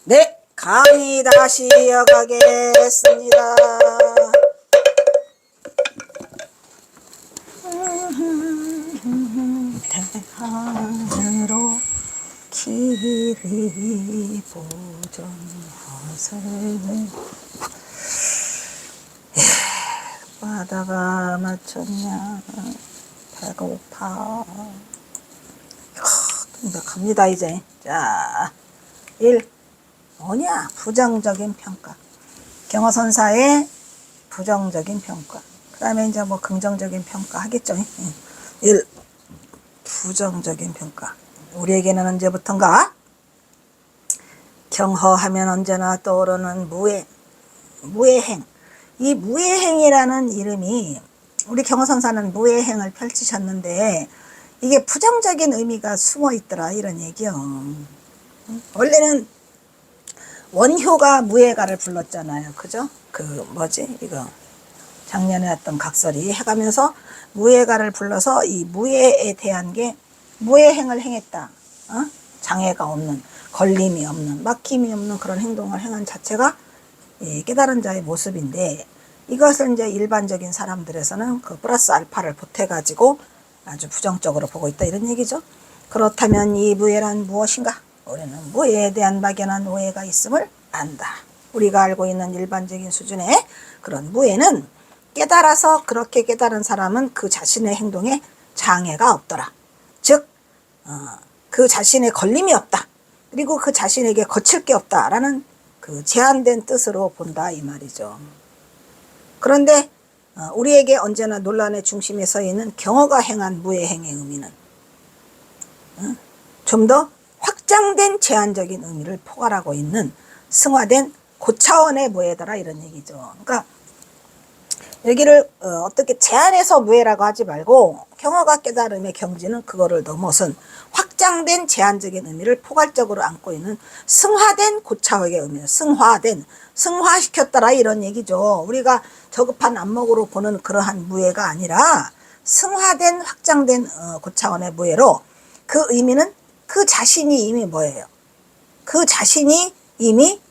네, 강의 다시 이어가겠습니다. 대하늘로 길이 보정하세 바다가 맞췄냐 배고파. 갑니다 이제. 자, 1. 뭐냐? 부정적인 평가. 경어선사의 부정적인 평가. 그 다음에 이제 뭐 긍정적인 평가 하겠죠. 1. 부정적인 평가. 우리에게는 언제부턴가 경허하면 언제나 떠오르는 무예행. 이 무예행이라는 이름이, 우리 경어선사는 무예행을 펼치셨는데 이게 부정적인 의미가 숨어 있더라, 이런 얘기요. 원래는 원효가 무예가를 불렀잖아요. 그죠? 이거 작년에 했던 각설이 해가면서 무예가를 불러서 이 무예에 대한 게 무예행을 행했다. 장애가 없는, 걸림이 없는, 막힘이 없는 그런 행동을 행한 자체가 깨달은 자의 모습인데, 이것을 이제 일반적인 사람들에서는 그 플러스 알파를 보태가지고 아주 부정적으로 보고 있다, 이런 얘기죠. 그렇다면 이 무예란 무엇인가? 우리는 무예에 대한 막연한 오해가 있음을 안다. 우리가 알고 있는 일반적인 수준의 그런 무예는 깨달아서 그렇게 깨달은 사람은 그 자신의 행동에 장애가 없더라. 즉, 그 자신의 걸림이 없다. 그리고 그 자신에게 거칠 게 없다라는 그 제한된 뜻으로 본다, 이 말이죠. 그런데 우리에게 언제나 논란의 중심에 서 있는 경어가 행한 무예행의 의미는 좀 더 확장된 제한적인 의미를 포괄하고 있는 승화된 고차원의 무예더라, 이런 얘기죠. 그러니까 여기를 어떻게 제한해서 무예라고 하지 말고, 경어가 깨달음의 경지는 그거를 넘어선 확장된 제한적인 의미를 포괄적으로 안고 있는 승화된 고차원의 의미예요. 승화시켰더라, 이런 얘기죠. 우리가 저급한 안목으로 보는 그러한 무예가 아니라 승화된 확장된 고차원의 무예로, 그 의미는 그 자신이 이미 뭐예요? 그 자신이 이미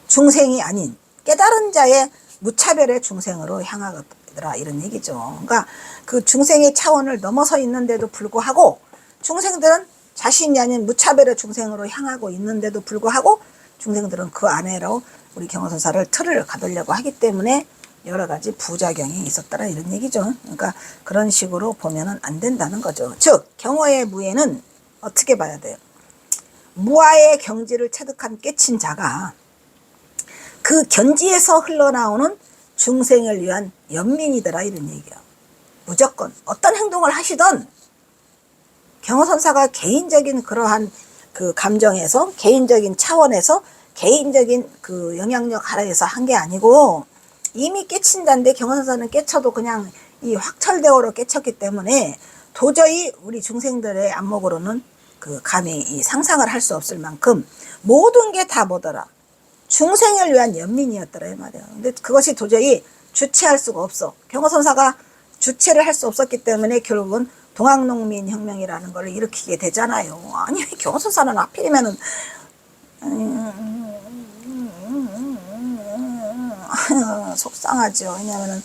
중생이 아닌 깨달은 자의 무차별의 중생으로 향하더라, 이런 얘기죠. 그러니까 그 중생의 차원을 넘어서 있는데도 불구하고, 중생들은 자신이 아닌 무차별의 중생으로 향하고 있는데도 불구하고 중생들은 그 안에로 우리 경어선사를 틀을 가두려고 하기 때문에 여러 가지 부작용이 있었더라, 이런 얘기죠. 그러니까 그런 식으로 보면은 안 된다는 거죠. 즉, 경어의 무예는 어떻게 봐야 돼요? 무아의 경지를 체득한 깨친 자가 그 견지에서 흘러나오는 중생을 위한 연민이더라, 이런 얘기야. 무조건 어떤 행동을 하시던 경어선사가 개인적인 그러한 그 감정에서, 개인적인 차원에서, 개인적인 그 영향력 하에서 한 게 아니고, 이미 깨친 자인데, 경어선사는 깨쳐도 그냥 이 확철대오로 깨쳤기 때문에 도저히 우리 중생들의 안목으로는 그 감히 이 상상을 할 수 없을 만큼 모든 게 다 뭐더라? 중생을 위한 연민이었더라, 이 말이야. 근데 그것이 도저히 주체할 수가 없어. 경어선사가 주체를 할 수 없었기 때문에 결국은 동학농민혁명이라는 걸 일으키게 되잖아요. 아니, 경어선사는 하필이면은 속상하죠. 왜냐면은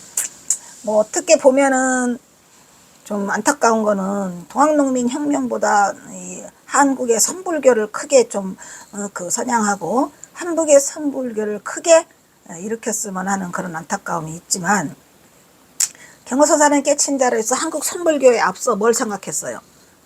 뭐 어떻게 보면은 좀 안타까운 거는 동학농민혁명보다 이 한국의 선불교를 크게 좀 선양하고 한국의 선불교를 크게 일으켰으면 하는 그런 안타까움이 있지만, 경어선사는 깨친 자로 해서 한국 선불교에 앞서 뭘 생각했어요?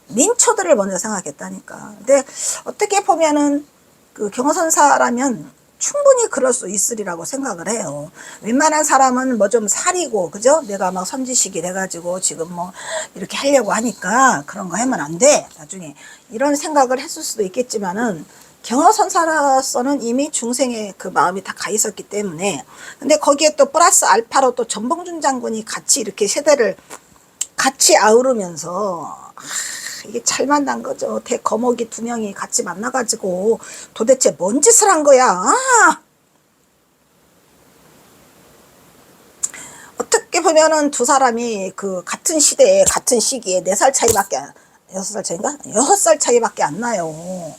민초들을 먼저 생각했다니까. 근데 어떻게 보면은 그 경어선사라면 충분히 그럴 수 있으리라고 생각을 해요. 웬만한 사람은 뭐 좀 사리고, 그죠? 내가 막 선지식이 돼가지고 지금 뭐 이렇게 하려고 하니까 그런 거 하면 안 돼, 나중에, 이런 생각을 했을 수도 있겠지만은, 경어선사로서는 이미 중생의 그 마음이 다 가 있었기 때문에. 근데 거기에 또 플러스 알파로 또 전봉준 장군이 같이 이렇게 세대를 같이 아우르면서, 이게 잘 만난 거죠. 대거목이 두 명이 같이 만나가지고 도대체 뭔 짓을 한 거야? 어떻게 보면은 두 사람이 그 같은 시대에, 같은 시기에 4살 차이밖에, 6살 차이인가? 6살 차이밖에 안 나요.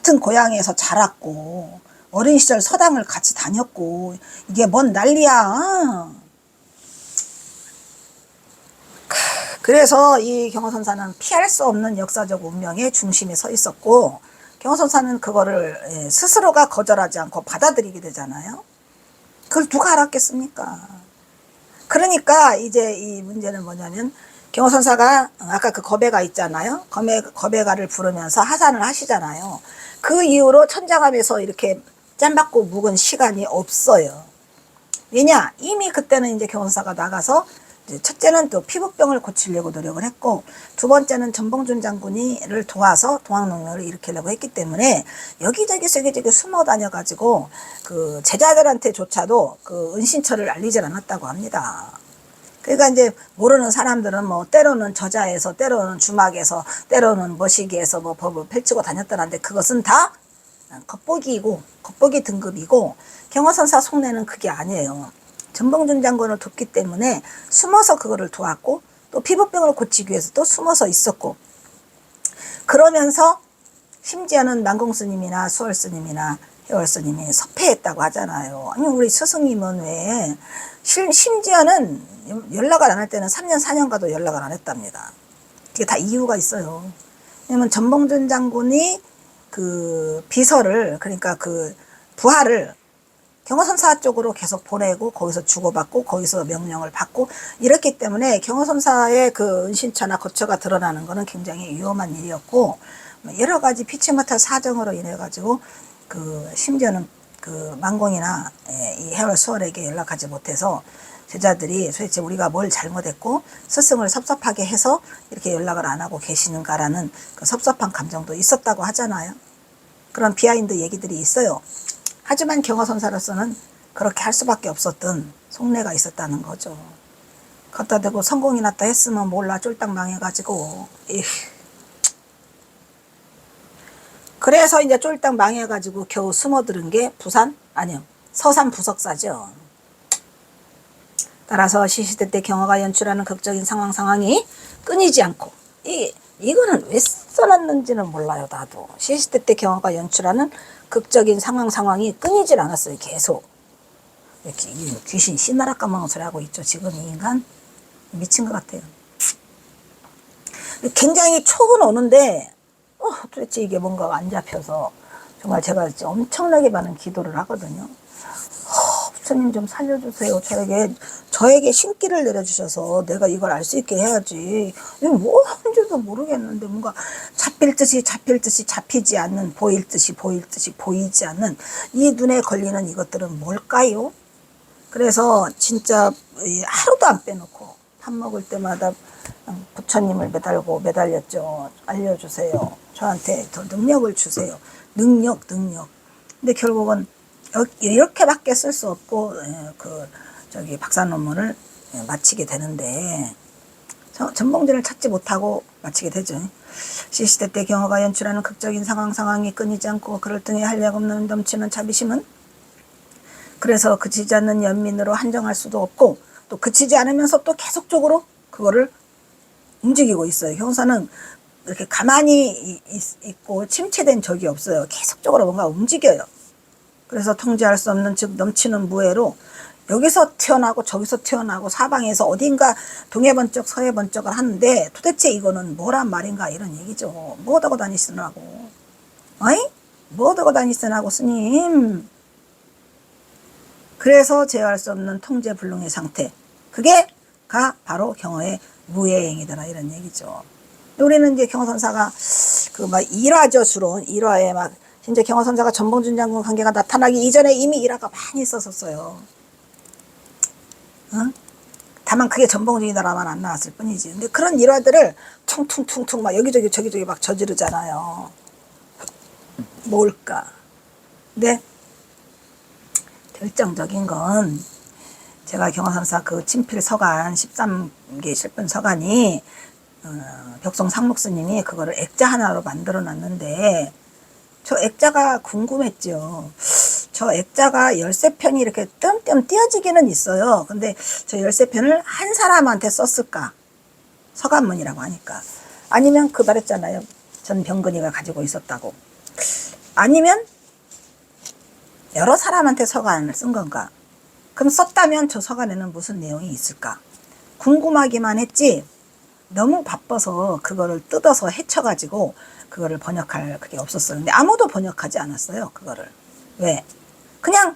같은 고향에서 자랐고 어린 시절 서당을 같이 다녔고 이게 뭔 난리야. 그래서 이 경호선사는 피할 수 없는 역사적 운명의 중심에 서 있었고 경호선사는 그거를 스스로가 거절하지 않고 받아들이게 되잖아요. 그걸 누가 알았겠습니까? 그러니까 이제 이 문제는 뭐냐면 경호선사가 아까 그 거배가 있잖아요. 거배가를 부르면서 하산을 하시잖아요. 그 이후로 천장암에서 이렇게 짬받고 묵은 시간이 없어요. 왜냐? 이미 그때는 이제 경호선사가 나가서 첫째는 또 피부병을 고치려고 노력을 했고 두 번째는 전봉준 장군이를 도와서 동학농령을 일으키려고 했기 때문에 여기저기 숨어 다녀가지고 그 제자들한테조차도 그 은신처를 알리질 않았다고 합니다. 그러니까 이제 모르는 사람들은 뭐 때로는 저자에서 때로는 주막에서 때로는 머시기에서 뭐 법을 펼치고 다녔다는데 그것은 다 겉보기 등급이고 경호선사 속내는 그게 아니에요. 전봉준 장군을 돕기 때문에 숨어서 그거를 도왔고 또 피부병을 고치기 위해서 또 숨어서 있었고 그러면서 심지어는 만공스님이나 수월스님이나 해월스님이 섭해했다고 하잖아요. 아니 우리 스승님은 왜 심지어는 연락을 안 할 때는 3년 4년가도 연락을 안 했답니다. 그게 다 이유가 있어요. 왜냐면 전봉준 장군이 그 비서를 그러니까 그 부하를 경호선사 쪽으로 계속 보내고 거기서 주고받고 거기서 명령을 받고 이랬기 때문에 경호선사의 그 은신처나 거처가 드러나는 것은 굉장히 위험한 일이었고 여러 가지 피치 못할 사정으로 인해 가지고 그 심지어는 그 만공이나 이 해월 수월에게 연락하지 못해서 제자들이 도대체 우리가 뭘 잘못했고 스승을 섭섭하게 해서 이렇게 연락을 안 하고 계시는가라는 그 섭섭한 감정도 있었다고 하잖아요. 그런 비하인드 얘기들이 있어요. 하지만 경호선사로서는 그렇게 할 수밖에 없었던 속내가 있었다는 거죠. 갖다 대고 성공이 났다 했으면 몰라 쫄딱 망해가지고 그래서 이제 쫄딱 망해가지고 겨우 숨어들은 게 서산 부석사죠. 따라서 시시때때 경호가 연출하는 극적인 상황이 끊이지 않고 이거는 왜 써놨는지는 몰라요. 나도 시시때때 경호가 연출하는 극적인 상황이 끊이질 않았어요. 계속 이렇게 귀신 씨나라 까먹은 소리 하고 있죠. 지금 이 인간 미친 것 같아요. 굉장히 촉은 오는데 도대체 이게 뭔가 안 잡혀서 정말 제가 엄청나게 많은 기도를 하거든요. 부처님 좀 살려주세요. 저에게 신기를 내려주셔서 내가 이걸 알 수 있게 해야지. 뭐 하는지도 모르겠는데 뭔가 잡힐 듯이 잡히지 않는 보일 듯이 보이지 않는 이 눈에 걸리는 이것들은 뭘까요? 그래서 진짜 하루도 안 빼놓고 밥 먹을 때마다 부처님을 매달렸죠. 알려주세요. 저한테 더 능력을 주세요. 능력. 근데 결국은 이렇게밖에 쓸 수 없고 박사 논문을 마치게 되는데 전봉준을 찾지 못하고 마치게 되죠. 시시때때 경호가 연출하는 극적인 상황이 끊이지 않고 그럴 등에 한량없는 넘치는 자비심은 그래서 그치지 않는 연민으로 한정할 수도 없고 또 그치지 않으면서 또 계속적으로 그거를 움직이고 있어요. 경호사는 이렇게 가만히 있고 침체된 적이 없어요. 계속적으로 뭔가 움직여요. 그래서 통제할 수 없는 즉 넘치는 무해로 여기서 태어나고 저기서 태어나고 사방에서 어딘가 동해 번쩍 서해 번쩍을 하는데 도대체 이거는 뭐란 말인가 이런 얘기죠. 뭐 하고 다니시느라고. 뭐 하고 다니시느라고 스님. 그래서 제어할 수 없는 통제불능의 상태. 그게가 바로 경호의 무예행이더라 이런 얘기죠. 우리는 이제 경호선사가 일화죠. 주로 일화에 이제 경호선사가 전봉준 장군 관계가 나타나기 이전에 이미 일화가 많이 있었어요. 다만 그게 전봉준이 드라마만 안 나왔을 뿐이지. 근데 그런 일화들을 퉁퉁퉁퉁 여기저기 저기저기 저지르잖아요. 뭘까? 근데 결정적인 건 제가 경호선사 그 친필 서간 13개 실분 서간이 벽송 상목스님이 그거를 액자 하나로 만들어 놨는데 저 액자가 궁금했죠. 저 액자가 13편이 이렇게 뜸뜸 띄어지기는 있어요. 근데 저 13편을 한 사람한테 썼을까? 서간문이라고 하니까. 아니면 말했잖아요. 전병근이가 가지고 있었다고. 아니면 여러 사람한테 서간을 쓴 건가? 그럼 썼다면 저 서간에는 무슨 내용이 있을까? 궁금하기만 했지 너무 바빠서 그거를 뜯어서 헤쳐가지고 그거를 번역할 그게 없었어요. 근데 아무도 번역하지 않았어요. 그거를. 왜? 그냥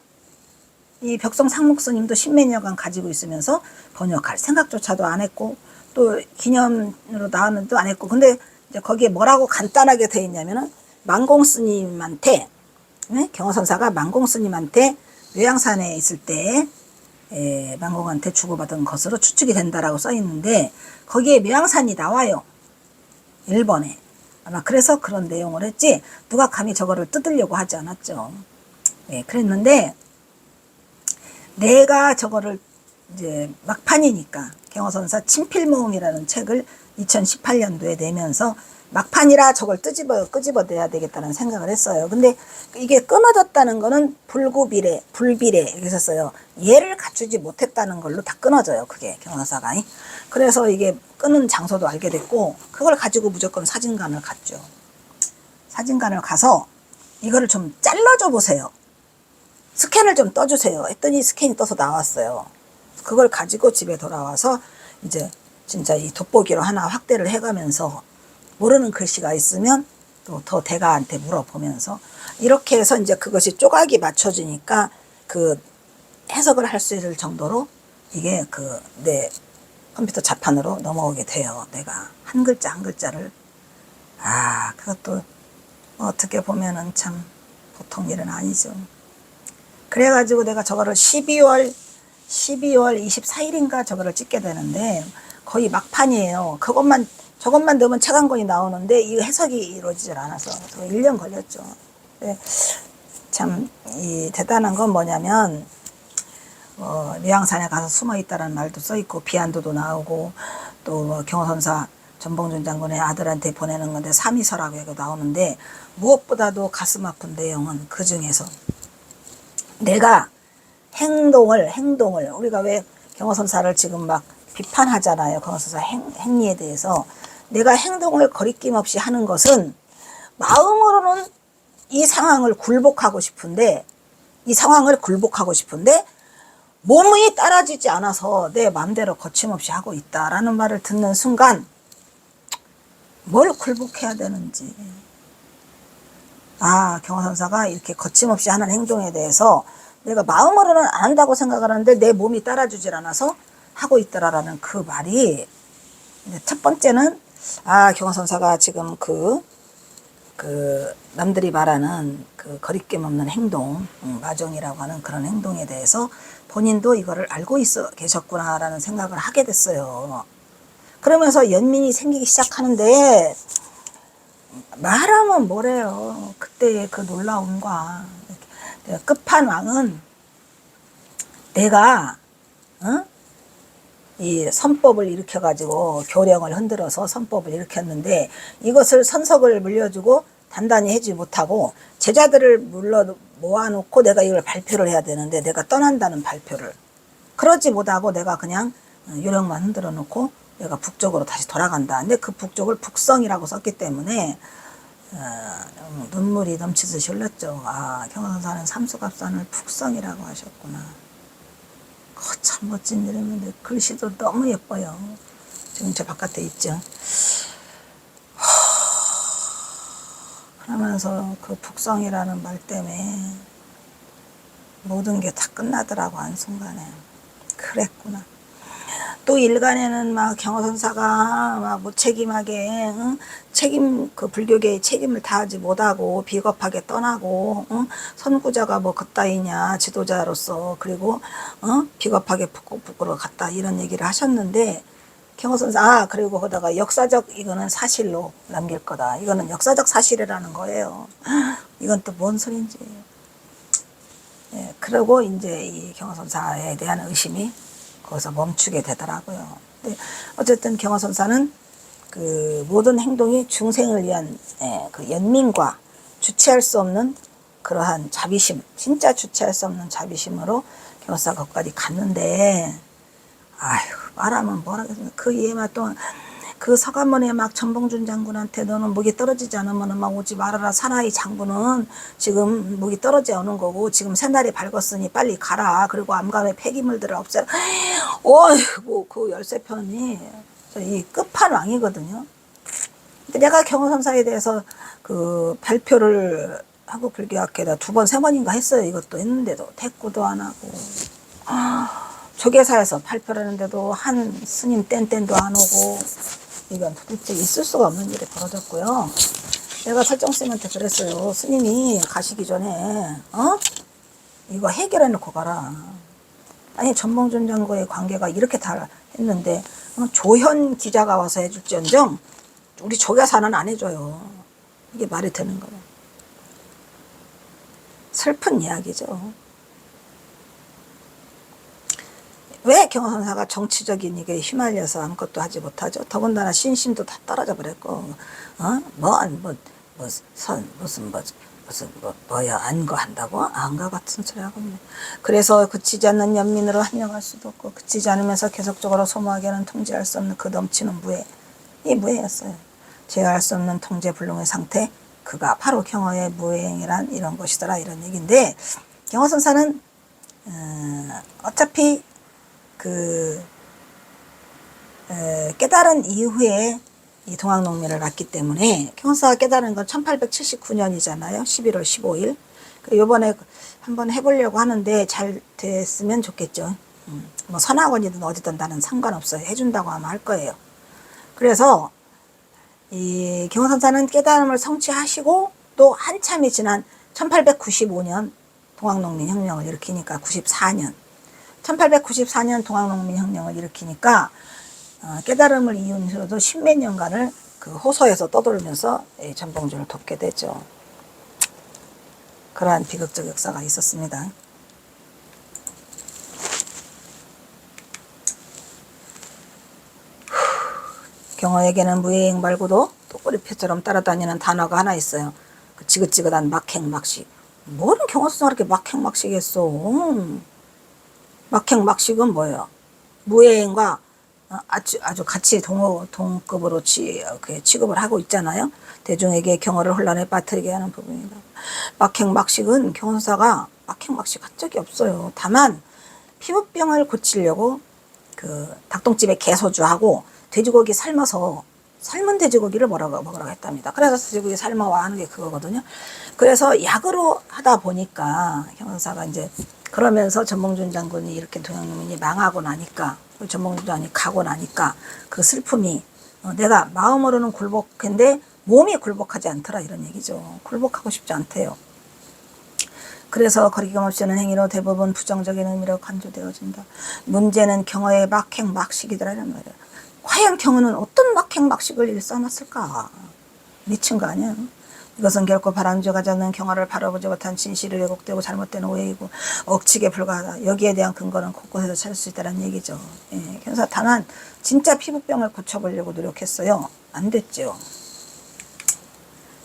이 벽성 상목스님도 십몇여간 가지고 있으면서 번역할 생각조차도 안 했고 또 기념으로 나왔는데도 안 했고 근데 이제 거기에 뭐라고 간단하게 되어 있냐면은 만공스님한테 경허선사가 만공스님한테 묘양산에 있을 때 만공한테 주고받은 것으로 추측이 된다라고 써 있는데 거기에 묘양산이 나와요. 1번에. 아마 그래서 그런 내용을 했지 누가 감히 저거를 뜯으려고 하지 않았죠. 그랬는데 내가 저거를 이제 막판이니까 경허선사 친필모음이라는 책을 2018년도에 내면서 막판이라 저걸 끄집어내야 되겠다는 생각을 했어요. 근데 이게 끊어졌다는 거는 불구비례, 불비례 이렇게 썼어요. 예를 갖추지 못했다는 걸로 다 끊어져요. 그게 경허사가. 그래서 이게 끊은 장소도 알게 됐고 그걸 가지고 무조건 사진관을 갔죠. 사진관을 가서 이거를 좀 잘라줘 보세요. 스캔을 좀 떠주세요. 했더니 스캔이 떠서 나왔어요. 그걸 가지고 집에 돌아와서 이제 진짜 이 돋보기로 하나 확대를 해가면서 모르는 글씨가 있으면 또 더 대가한테 물어보면서 이렇게 해서 이제 그것이 조각이 맞춰지니까 그 해석을 할 수 있을 정도로 이게 그 내 컴퓨터 자판으로 넘어오게 돼요. 내가 한 글자 한 글자를 그것도 어떻게 보면은 참 보통 일은 아니죠. 그래가지고 내가 저거를 12월 24일인가 저거를 찍게 되는데 거의 막판이에요. 저것만 넣으면 책 한 권이 나오는데 이 해석이 이루어지질 않아서 1년 걸렸죠. 참 대단한 건 뭐냐면 묘양산에 가서 숨어 있다라는 말도 써 있고 비안도도 나오고 또 경허선사 전봉준 장군의 아들한테 보내는 건데 삼위서라고 나오는데 무엇보다도 가슴 아픈 내용은 그 중에서 내가 행동을 우리가 왜 경허선사를 지금 막 비판하잖아요. 경허선사 행리에 대해서 내가 행동을 거리낌 없이 하는 것은 마음으로는 이 상황을 굴복하고 싶은데 몸이 따라지지 않아서 내 마음대로 거침없이 하고 있다라는 말을 듣는 순간 뭘 굴복해야 되는지 경허선사가 이렇게 거침없이 하는 행동에 대해서 내가 마음으로는 안 한다고 생각을 하는데 내 몸이 따라주질 않아서 하고 있더라라는 그 말이 첫 번째는 경허선사가 지금 그 남들이 말하는 그 거리낌 없는 행동, 마종이라고 하는 그런 행동에 대해서 본인도 이거를 알고 계셨구나라는 생각을 하게 됐어요. 그러면서 연민이 생기기 시작하는데 말하면 뭐래요. 그때의 그 놀라움과 끝판왕은 내가 이 선법을 일으켜가지고 교령을 흔들어서 선법을 일으켰는데 이것을 선석을 물려주고 단단히 해주지 못하고 제자들을 모아놓고 내가 이걸 발표를 해야 되는데 내가 떠난다는 발표를 그러지 못하고 내가 그냥 요령만 흔들어 놓고 내가 북쪽으로 다시 돌아간다. 근데 그 북쪽을 북성이라고 썼기 때문에 눈물이 넘치듯이 흘렀죠. 경허선사는 삼수갑산을 북성이라고 하셨구나. 참 멋진 이름인데 글씨도 너무 예뻐요. 지금 저 바깥에 있죠. 그러면서 그 북성이라는 말 때문에 모든 게 다 끝나더라고 한순간에. 그랬구나. 또 일간에는 막 경허선사가 막 무책임하게 그 불교계의 책임을 다하지 못하고 비겁하게 떠나고 선구자가 뭐 그따위냐 지도자로서 그리고 비겁하게 북으로 갔다 이런 얘기를 하셨는데 경허선사 그리고 거기다가 역사적 이거는 사실로 남길 거다. 이거는 역사적 사실이라는 거예요. 이건 또 뭔 소린지. 그리고 이제 이 경허선사에 대한 의심이 거기서 멈추게 되더라고요. 근데 어쨌든 경허선사는 그 모든 행동이 중생을 위한 그 연민과 주체할 수 없는 그러한 자비심, 진짜 주체할 수 없는 자비심으로 경허선사가 거기까지 갔는데 말하면 뭐라겠습니까? 그 이해만 동안 그 서간문에 막 전봉준 장군한테 너는 목이 떨어지지 않으면 막 오지 말아라. 사나이 장군은 지금 목이 떨어져 오는 거고 지금 새날이 밝았으니 빨리 가라. 그리고 암감의 폐기물들을 없애라. 어이구 그 13편이 이 끝판왕이거든요. 근데 내가 경호선사에 대해서 그 발표를 하고 불교학회에다 2번, 3번인가 했어요. 이것도 했는데도 대꾸도 안 하고. 조계사에서 발표를 했는데도 한 스님 땡땡도 안 오고. 이건 도대체 있을 수가 없는 일이 벌어졌고요. 내가 설정스님한테 그랬어요. 스님이 가시기 전에 이거 해결해 놓고 가라. 아니 전봉준 장군의 관계가 이렇게 다 했는데 조현 기자가 와서 해줄지언정 우리 조계사는 안 해줘요. 이게 말이 되는 거예요. 슬픈 이야기죠. 왜 경호선사가 정치적인 이게 휘말려서 아무것도 하지 못하죠? 더군다나 신심도 다 떨어져 버렸고, 뭐야, 안거 한다고? 안거 같은 소리 하고 있네. 그래서 그치지 않는 연민으로 한영할 수도 없고, 그치지 않으면서 계속적으로 소모하게는 통제할 수 없는 그 넘치는 무해. 이 무해였어요. 제어할 수 없는 통제불능의 상태, 그가 바로 경호의 무해행이란 이런 것이더라, 이런 얘기인데, 경호선사는, 어차피 깨달은 이후에 이 동학농민을 낳기 때문에 경호사가 깨달은 건 1879년이잖아요. 11월 15일. 요번에 한번 해보려고 하는데 잘 됐으면 좋겠죠. 뭐 선학원이든 어디든 나는 상관없어요. 해준다고 하면 할 거예요. 그래서 이 경호선사는 깨달음을 성취하시고 또 한참이 지난 1895년 동학농민 혁명을 일으키니까 94년 1894년 동학농민혁명을 일으키니까 깨달음을 이은 후로도 10몇 년간을 그 호소에서 떠돌면서 전봉준을 돕게 되죠. 그러한 비극적 역사가 있었습니다. 경호에게는 무예행 말고도 또 꼬리표처럼 따라다니는 단어가 하나 있어요. 그 지긋지긋한 막행막식. 뭐는 경호선사가 그렇게 막행막식 했어. 막행막식은 뭐예요? 무예행과 아주 같이 동급으로 취급을 하고 있잖아요. 대중에게 경호를 혼란에 빠뜨리게 하는 부분이다. 막행막식은 경호사가 막행막식 한 적이 없어요. 다만 피부병을 고치려고 그 닭똥집에 개소주하고 돼지고기 삶아서 삶은 돼지고기를 먹으라고 했답니다. 그래서 돼지고기 삶아와 하는 게 그거거든요. 그래서 약으로 하다 보니까 경호사가 이제 그러면서 전봉준 장군이 이렇게 동학농민이 망하고 나니까 전봉준 장군이 가고 나니까 그 슬픔이 내가 마음으로는 굴복한데 몸이 굴복하지 않더라 이런 얘기죠. 굴복하고 싶지 않대요. 그래서 거리낌 없이 하는 행위로 대부분 부정적인 의미로 간주되어진다. 문제는 경어의 막행막식이더라 이런 말이에요. 과연 경어는 어떤 막행막식을 일삼았을까? 미친 거 아니에요? 이것은 결코 바람쥐가 않는 경어를 바라보지 못한 진실이 왜곡되고 잘못된 오해이고 억측에 불과하다. 여기에 대한 근거는 곳곳에서 찾을 수 있다는 얘기죠. 예, 경사 다만 진짜 피부병을 고쳐보려고 노력했어요. 안 됐죠.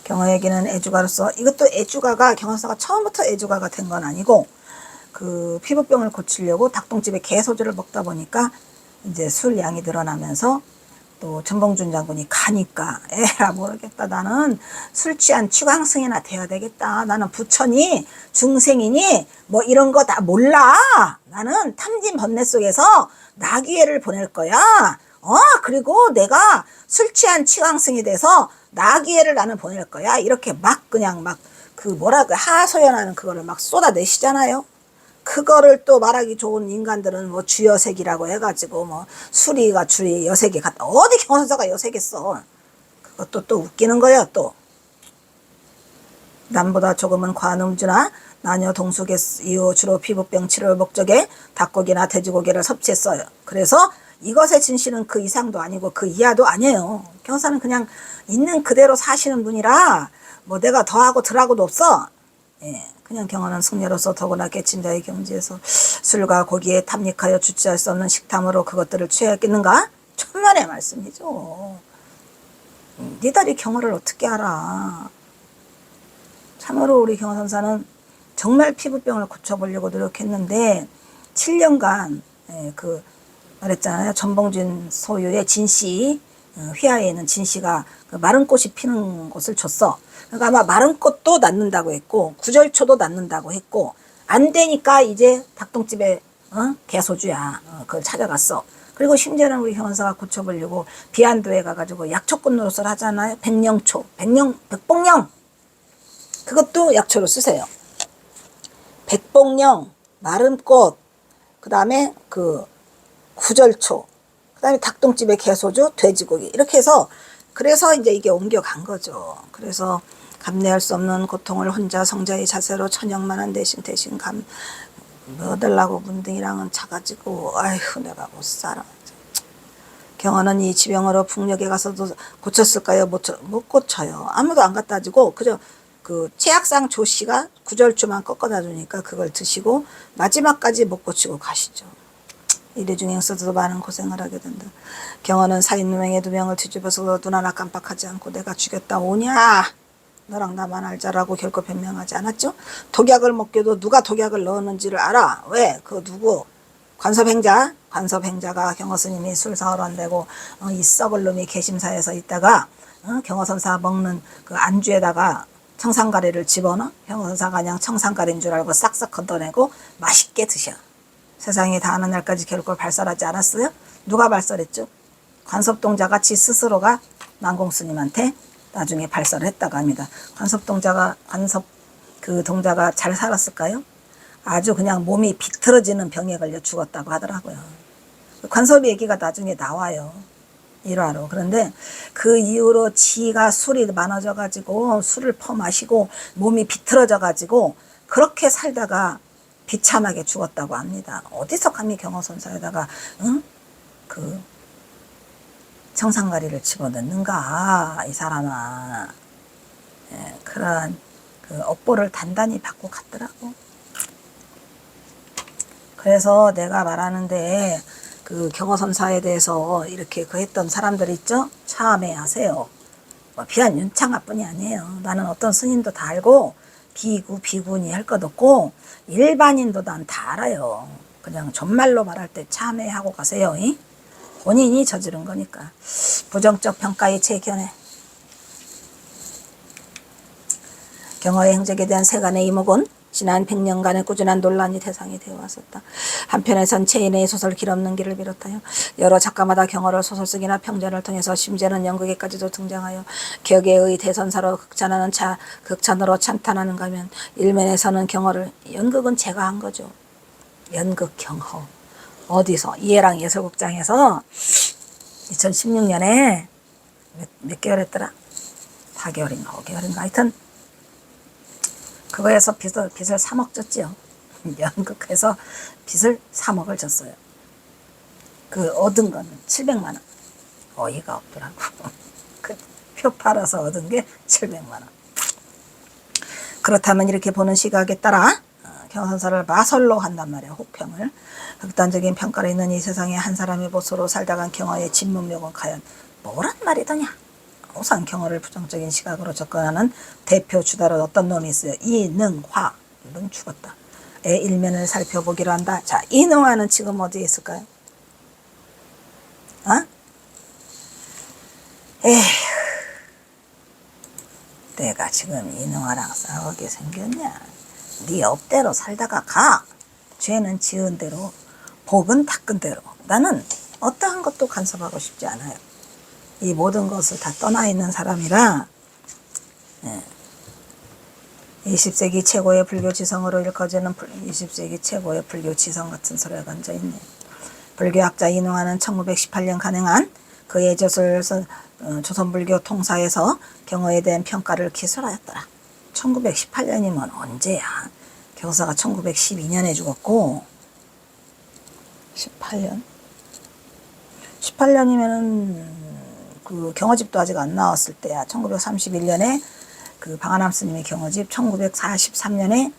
경어에게는 애주가로서 이것도 애주가가 경호사가 처음부터 애주가가 된 건 아니고 그 피부병을 고치려고 닭똥집에 개소주를 먹다 보니까 이제 술 양이 늘어나면서 또 전봉준 장군이 가니까 에라 모르겠다. 나는 술 취한 취광승이나 돼야 되겠다. 나는 부처니 중생이니 뭐 이런 거 다 몰라. 나는 탐진 번뇌 속에서 나귀애를 보낼 거야. 그리고 내가 술 취한 취광승이 돼서 나귀애를 나는 보낼 거야. 이렇게 막 그냥 막 그 하소연하는 그거를 막 쏟아내시잖아요. 그거를 또 말하기 좋은 인간들은 뭐 주여색이라고 해가지고 뭐 수리가 주리 여색이 같다. 어디 경호사가 여색했어. 그것도 또 웃기는 거야 또. 남보다 조금은 과한 음주나 나녀 동숙의 이후 주로 피부병 치료를 목적에 닭고기나 돼지고기를 섭취했어요. 그래서 이것의 진실은 그 이상도 아니고 그 이하도 아니에요. 경호사는 그냥 있는 그대로 사시는 분이라 뭐 내가 더하고 덜하고도 없어. 예. 그냥 경험한 승려로서 더구나 깨친 자의 경지에서 술과 고기에 탐닉하여 주체할 수 없는 식탐으로 그것들을 취하였겠는가? 천만의 말씀이죠. 니들이 경호를 어떻게 알아. 참으로 우리 경호선사는 정말 피부병을 고쳐보려고 노력했는데 7년간 그 말했잖아요. 전봉준 소유의 진씨 휘하에 있는 진씨가 그 마른 꽃이 피는 곳을 줬어. 그러니까 아마 마른 꽃도 낳는다고 했고 구절초도 낳는다고 했고 안 되니까 이제 닭똥집에 개소주야. 그걸 찾아갔어. 그리고 심지어는 우리 형원사가 고쳐보려고 비안도에 가가지고 약초꽃 노릇을 하잖아요. 백령초, 백봉령. 그것도 약초로 쓰세요. 백봉령, 마른 꽃, 그 다음에 그 구절초, 그 다음에 닭똥집에 개소주, 돼지고기. 이렇게 해서 그래서 이제 이게 옮겨간 거죠. 그래서 감내할 수 없는 고통을 혼자 성자의 자세로 천영만한 대신 얻으려고 문등이랑은 자가지고 아이고 내가 못 살아. 경호는 이 지병으로 북녘에 가서도 고쳤을까요? 못 고쳐요. 아무도 안 갖다 주고 그저 그 최악상 조씨가 구절주만 꺾어다 주니까 그걸 드시고 마지막까지 못 고치고 가시죠. 이래중행서도 많은 고생을 하게 된다. 경호는 사인누명의 2명을 뒤집어서 눈 하나 깜빡하지 않고 내가 죽였다 오냐? 너랑 나만 알자라고 결코 변명하지 않았죠? 독약을 먹게도 누가 독약을 넣었는지를 알아. 왜? 그 누구? 관섭행자가 경호스님이 술 사오러 한다고 이 썩을 놈이 개심사에서 있다가 경호선사 먹는 그 안주에다가 청산가리를 집어넣어. 경호선사가 그냥 청산가리인 줄 알고 싹싹 걷어내고 맛있게 드셔. 세상이 다 하는 날까지 결코 발설하지 않았어요? 누가 발설했죠? 관섭동자가 지 스스로가 난공스님한테 나중에 발설을 했다고 합니다. 관섭 그 동자가 잘 살았을까요? 아주 그냥 몸이 비틀어지는 병에 걸려 죽었다고 하더라고요. 관섭이 얘기가 나중에 나와요. 일화로. 그런데 그 이후로 지가 술이 많아져 가지고 술을 퍼마시고 몸이 비틀어져 가지고 그렇게 살다가 비참하게 죽었다고 합니다. 어디서 감히 경호선사에다가 그 청산가리를 집어넣는가 이 사람아. 예, 그런 그 업보를 단단히 받고 갔더라고. 그래서 내가 말하는데 그 경호선사에 대해서 이렇게 그 했던 사람들 있죠? 참회하세요. 뭐 비한 윤창아뿐이 아니에요. 나는 어떤 스님도 다 알고 비구니 할 것 없고 일반인도 난 다 알아요. 그냥 존말로 말할 때 참회하고 가세요. 이? 본인이 저지른 거니까. 부정적 평가의 재견해. 경호의 행적에 대한 세간의 이목은 지난 100년간의 꾸준한 논란이 대상이 되어 왔었다. 한편에선 체인의 소설 길 없는 길을 비롯하여 여러 작가마다 경호를 소설쓰기나 평전을 통해서 심지어는 연극에까지도 등장하여 격의의 대선사로 극찬으로 찬탄하는가 하면 일면에서는 경호를 연극은 제가 한 거죠. 연극 경호. 어디서? 이해랑 예술극장에서 2016년에 몇 개월 했더라? 4개월인가 5개월인가 하여튼 그거에서 빚을 3억 졌지요. 연극해서 빚을 3억을 졌어요. 그 얻은 거는 700만 원. 어이가 없더라고. 그 표 팔아서 얻은 게 700만 원. 그렇다면 이렇게 보는 시각에 따라 경선사를 마설로 한단 말이야. 혹평을. 극단적인 평가를 있는 이 세상에 한 사람의 보소로 살다간 경호의 진문명은 과연 뭐란 말이더냐. 우선 경호를 부정적인 시각으로 접근하는 대표 주다로 어떤 놈이 있어요. 이능화. 넌 죽었다. 의 일면을 살펴보기로 한다. 자, 이능화는 지금 어디에 있을까요? 에휴, 내가 지금 이능화랑 싸우게 생겼냐. 네 업대로 살다가 가. 죄는 지은 대로, 복은 닦은 대로. 나는 어떠한 것도 간섭하고 싶지 않아요. 이 모든 것을 다 떠나 있는 사람이라 20세기 최고의 불교 지성으로 일컬어지는 20세기 최고의 불교 지성 같은 소리가 앉아있네. 불교학자 이능화는 1918년 간행한 그의 저술 조선불교 통사에서 경호에 대한 평가를 기술하였더라. 1918년이면 언제야? 경사가 1912년에 죽었고 18년이면은 그 경호집도 아직 안 나왔을 때야. 1931년에 그 방아남 스님의 경호집, 1943년에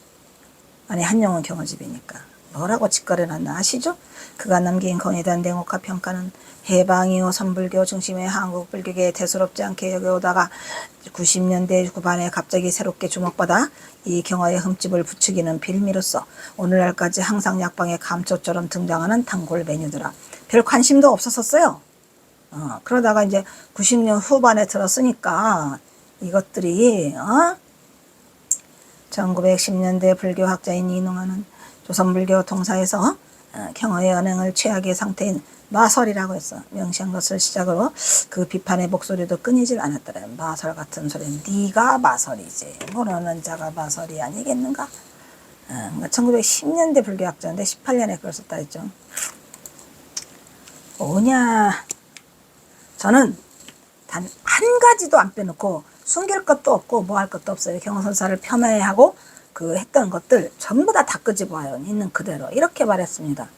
아니 한영원 경호집이니까 뭐라고 직거래 놨나 아시죠? 그가 남긴 건에 대한 냉혹한 평가는 해방이후 선불교 중심의 한국 불교계에 대수롭지 않게 여겨오다가 90년대 후반에 갑자기 새롭게 주목받아 이 경화의 흠집을 부추기는 빌미로서 오늘날까지 항상 약방의 감초처럼 등장하는 단골 메뉴더라. 별 관심도 없었었어요. 그러다가 이제 90년 후반에 들었으니까 이것들이 1910년대 불교학자인 이능화는 조선불교 동사에서 경어의 언행을 최악의 상태인 마설이라고 했어. 명시한 것을 시작으로 그 비판의 목소리도 끊이질 않았더라. 마설 같은 소리는 네가 마설이지 모르는 자가 마설이 아니겠는가. 1910년대 불교학자인데 18년에 그걸 썼다 했죠. 뭐냐, 저는 단 한 가지도 안 빼놓고 숨길 것도 없고 뭐 할 것도 없어요. 경어선사를 폄하하고 그 했던 것들 전부 다 끄집어와요. 있는 그대로 이렇게 말했습니다.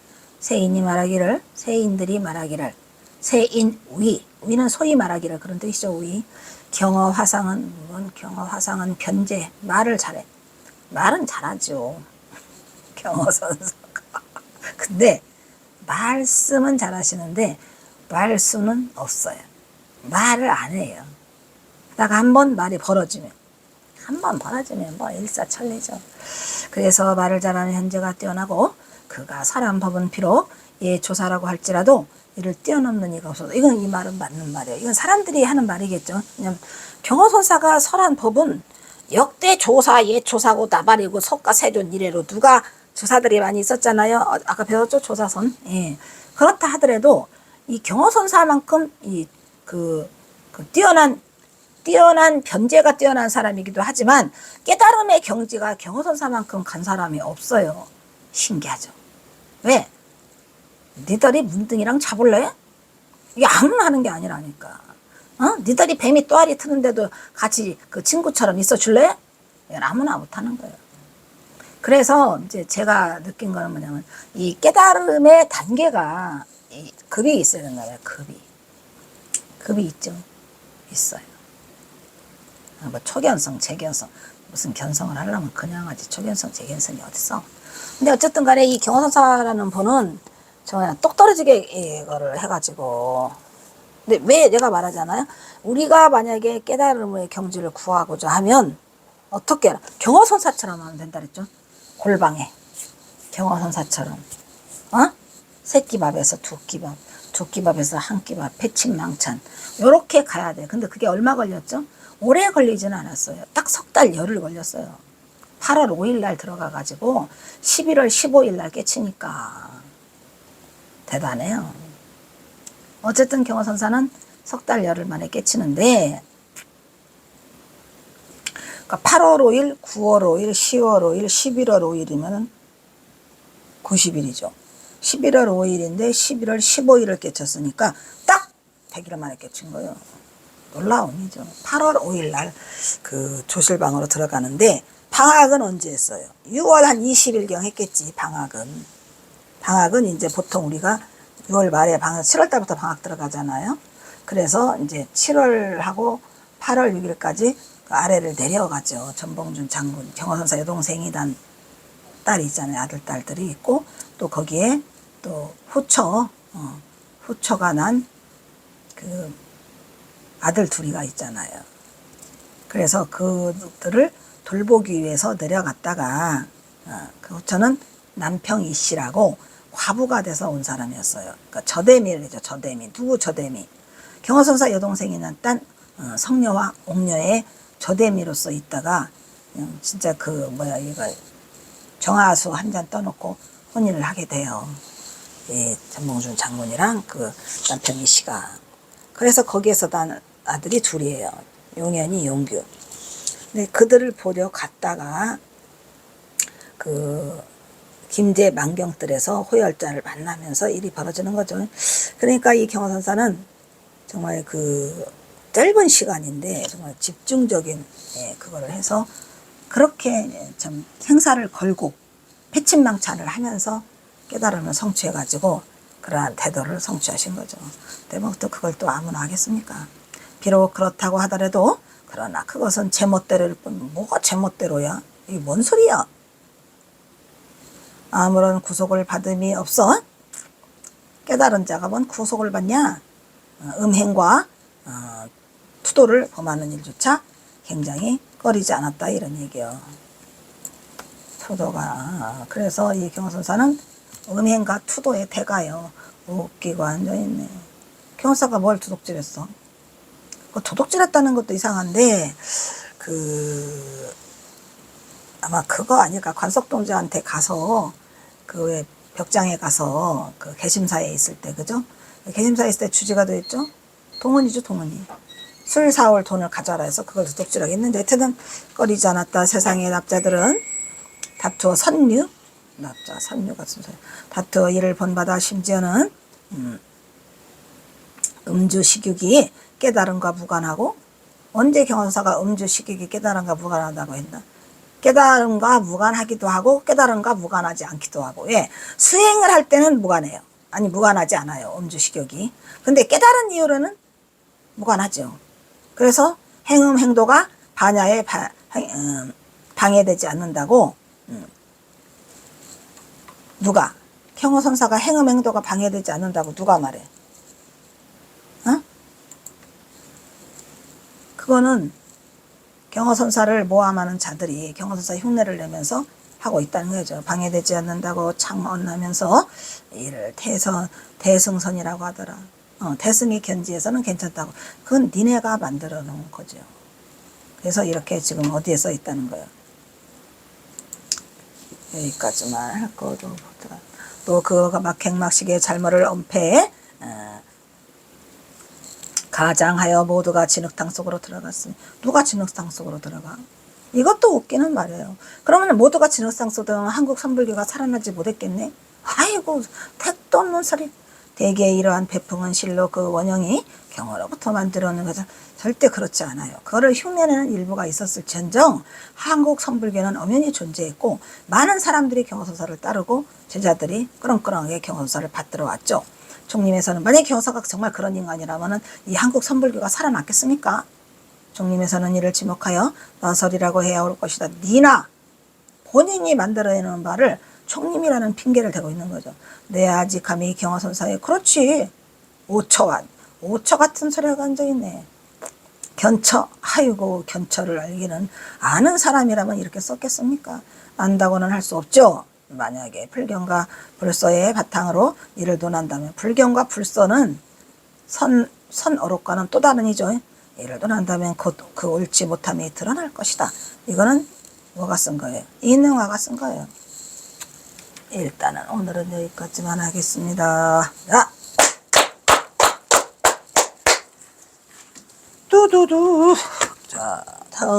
세인이 말하기를, 세인들이 말하기를, 세인위, 위는 소위 말하기를 그런 뜻이죠. 위. 경어화상은 경어화상은 변제, 말을 잘해. 말은 잘하죠. 경어선사가. 근데 말씀은 잘하시는데 말수는 없어요. 말을 안 해요. 그러다가 한번 말이 벌어지면 뭐 일사천리죠. 그래서 말을 잘하는 현재가 뛰어나고 그가 사람 법은 비록 조사라고 할지라도 이를 뛰어넘는 이가 없어서 이건 이 말은 맞는 말이에요. 이건 사람들이 하는 말이겠죠. 왜냐면 경어선사가 설한 법은 역대 조사, 조사고 나발이고 석가 세존 이래로 누가 조사들이 많이 있었잖아요. 아까 배웠죠? 조사선. 예. 그렇다 하더라도 이 경어선사만큼 뛰어난 변제가 뛰어난 사람이기도 하지만 깨달음의 경지가 경어선사만큼 간 사람이 없어요. 신기하죠. 왜? 니들이 문둥이랑 잡을래? 이게 아무나 하는 게 아니라니까. 니들이 뱀이 또아리 트는데도 같이 그 친구처럼 있어 줄래? 이건 아무나 못하는 거예요. 그래서 이제 제가 느낀 거는 뭐냐면 이 깨달음의 단계가 급이 있어야 된다. 급이 있죠. 있어요. 뭐 초견성, 재견성, 무슨 견성을 하려면 그냥 하지 초견성, 재견성이 어딨어. 근데 어쨌든 간에 이 경어선사라는 분은 정말 똑 떨어지게 이거를 해가지고. 근데 왜 내가 말하잖아요. 우리가 만약에 깨달음의 경지를 구하고자 하면 어떻게 하나? 경어선사처럼 하면 된다 그랬죠. 골방에 경어선사처럼 새끼밥에서 두끼밥, 두끼밥에서 한끼밥, 패침망찬 요렇게 가야 돼. 근데 그게 얼마 걸렸죠? 오래 걸리지는 않았어요. 딱 석 달 열흘 걸렸어요. 8월 5일 날 들어가가지고 11월 15일 날 깨치니까 대단해요. 어쨌든 경어선사는 석 달 열흘 만에 깨치는데, 그러니까 8월 5일, 9월 5일, 10월 5일, 11월 5일이면 90일이죠. 11월 5일인데 11월 15일을 깨쳤으니까 딱 100일 만에 깨친 거예요. 놀라운 일이죠. 8월 5일 날 그 조실방으로 들어가는데 방학은 언제 했어요? 6월 한 20일경 했겠지. 방학은 이제 보통 우리가 6월 말에 방학, 7월 달부터 방학 들어가잖아요. 그래서 이제 7월하고 8월 6일까지 그 아래를 내려가죠. 전봉준 장군, 경어선사 여동생이 단 딸이 있잖아요. 아들, 딸들이 있고, 또 거기에 또 후처가 난 그 아들 둘이가 있잖아요. 그래서 그들을 돌보기 위해서 내려갔다가, 그 후처는 남평이 씨라고 과부가 돼서 온 사람이었어요. 그러니까 저대미죠. 저대미. 누구 저대미? 경어선사 여동생이 난 딴 성녀와 옥녀의 저대미로서 있다가 진짜 이거 정화수 한 잔 떠놓고 혼인을 하게 돼요. 이 전봉준 장군이랑 그 남평이 씨가. 그래서 거기에서 난 아들이 둘이에요. 용현이, 용규. 근데 그들을 보려 갔다가 그 김제 만경뜰에서 호열자를 만나면서 일이 벌어지는 거죠. 그러니까 이 경어선사는 정말 그 짧은 시간인데 정말 집중적인 그거를 해서 그렇게 참 생사를 걸고 패침망찬을 하면서 깨달음을 성취해가지고 그러한 태도를 성취하신 거죠. 근데 뭐 또 그걸 또 아무나 하겠습니까? 비록 그렇다고 하더라도 그러나 그것은 제멋대로일 뿐. 뭐가 제멋대로야? 이게 뭔 소리야? 아무런 구속을 받음이 없어. 깨달은 자가 뭔 구속을 받냐? 음행과 투도를 범하는 일조차 굉장히 꺼리지 않았다 이런 얘기요. 투도가. 그래서 이 경어선사는 음행과 투도의 대가요. 웃기고 앉아있네. 경호사가 뭘 도둑질했어? 그 도둑질했다는 것도 이상한데 아마 그거 아닐까. 관석동자한테 가서 그 왜 벽장에 가서 그 개심사에 있을 때, 그죠? 개심사에 있을 때 주지가 됐죠? 동원이죠, 동원이. 술 사올 돈을 가져라 해서 그걸 도둑질하게 했는데, 하여튼 꺼리지 않았다. 세상의 납자들은 다투어 선류, 납자, 선류 같은 소리. 다투어 이를 본받아 심지어는 음주식욕이 깨달음과 무관하고, 언제 경호사가 음주식욕이 깨달음과 무관하다고 했나? 깨달음과 무관하기도 하고 깨달음과 무관하지 않기도 하고. 예, 수행을 할 때는 무관해요. 아니 무관하지 않아요, 음주식욕이. 근데 깨달은 이후로는 무관하죠. 그래서 행음 행도가 반야에 방해되지 않는다고. 누가? 경호선사가 행음 행도가 방해되지 않는다고 누가 말해? 어? 그거는 경호선사를 모함하는 자들이 경호선사 흉내를 내면서 하고 있다는 거죠. 방해되지 않는다고 창언하면서 이를 대승선이라고 하더라. 대승이 견지에서는 괜찮다고. 그건 니네가 만들어 놓은 거죠. 그래서 이렇게 지금 어디에 써 있다는 거예요. 여기까지만 할 거도 보다. 또 그가 막행막식의 잘못을 엄폐해 가장하여 모두가 진흙탕 속으로 들어갔으니. 누가 진흙탕 속으로 들어가? 이것도 웃기는 말이에요. 그러면 모두가 진흙탕 속으로 들어가면 한국 선불교가 살아나지 못했겠네? 아이고, 택도 없는 소리. 대개 이러한 배풍은 실로 그 원형이 경어로부터 만들어놓은 거죠. 절대 그렇지 않아요. 그거를 흉내내는 일부가 있었을지언정 한국 선불교는 엄연히 존재했고, 많은 사람들이 경어선사를 따르고 제자들이 끄렁끄렁하게 경어선사를 받들어 왔죠. 종림에서는 만약에 경호사가 정말 그런 인간이라면 이 한국 선불교가 살아났겠습니까? 종림에서는 이를 지목하여 나설이라고 해야 올 것이다. 니나 본인이 만들어내는 바를 종림이라는 핑계를 대고 있는 거죠. 내 아직 감히 경호선사에. 그렇지. 오처 같은 소리가 앉아있네. 견처. 아이고, 견처를 알기는 아는 사람이라면 이렇게 썼겠습니까? 안다고는 할 수 없죠. 만약에 불경과 불서의 바탕으로 이를 논한다면, 불경과 불서는 선어록과는 또 다른 이죠. 이를 논한다면 그 옳지 못함이 드러날 것이다. 이거는 뭐가 쓴 거예요? 이능화가 쓴 거예요. 일단은 오늘은 여기까지만 하겠습니다. 자, 두두두. 자, 다음은